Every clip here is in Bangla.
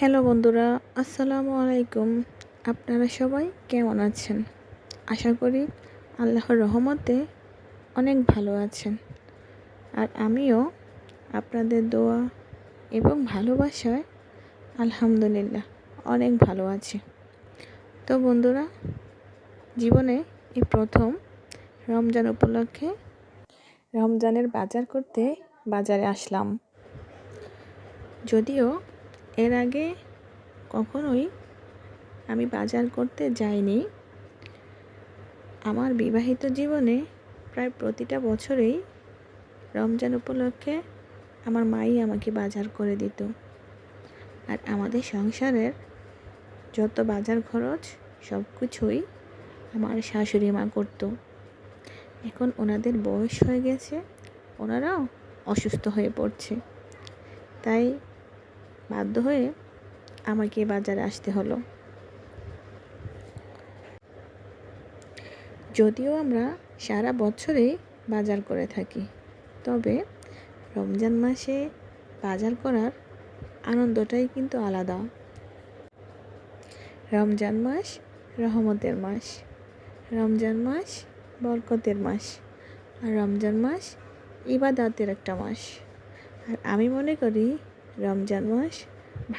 হ্যালো বন্ধুরা, আসসালামু আলাইকুম। আপনারা সবাই কেমন আছেন? আশা করি আল্লাহর রহমতে অনেক ভালো আছেন। আর আমিও আপনাদের দোয়া এবং ভালোবাসায় আলহামদুলিল্লাহ অনেক ভালো আছি। তো বন্ধুরা, জীবনে এই প্রথম রমজান উপলক্ষে রমজানের বাজার করতে বাজারে আসলাম। যদিও এর আগে কখনোই আমি বাজার করতে যাইনি। আমার বিবাহিত জীবনে প্রায় প্রতিটা বছরেই রমজান উপলক্ষে আমার মাই আমাকে বাজার করে দিত। আর আমাদের সংসারের যত বাজার খরচ সব কিছুই আমার শাশুড়ি মা করত। এখন ওনাদের বয়স হয়ে গেছে, ওনারাও অসুস্থ হয়ে পড়ছে, তাই বাধ্য হয়ে আমাকে বাজারে আসতে হলো। যদিও আমরা সারা বছরে বাজার করে থাকি, তবে রমজান মাসে বাজার করার আনন্দটাই কিন্তু আলাদা। রমজান মাস রহমতের মাস, রমজান মাস বরকতের মাস, আর রমজান মাস ইবাদতের একটা মাস। আর আমি মনে করি রমজান মাস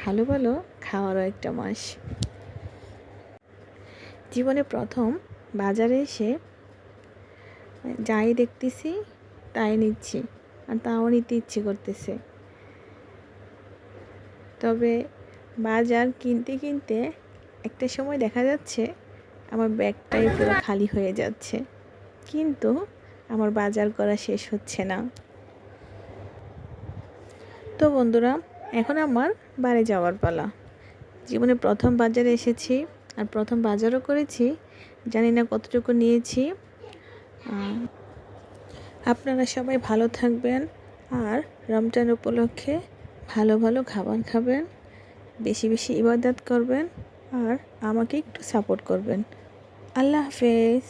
ভালো ভালো খাওয়ারও একটা মাস। জীবনে প্রথম বাজারে এসে যাই দেখতেছি তাই নিচ্ছি, আর তাও নিতে ইচ্ছে করতেছে। তবে বাজার কিনতে কিনতে একটা সময় দেখা যাচ্ছে আমার ব্যাগটাই পুরো খালি হয়ে যাচ্ছে, কিন্তু আমার বাজার করা শেষ হচ্ছে না। তো বন্ধুরা, এখন আমার বাড়ি যাওয়ার পালা। জীবনে প্রথম বাজারে এসেছি, আর প্রথম বাজারও করেছি। জানি না কতটুকু নিয়েছি। আপনারা সবাই ভালো থাকবেন, আর রমজান উপলক্ষে ভালো ভালো খাবার খাবেন, বেশি বেশি ইবাদত করবেন, আর আমাকে একটু সাপোর্ট করবেন। আল্লাহ হাফেজ।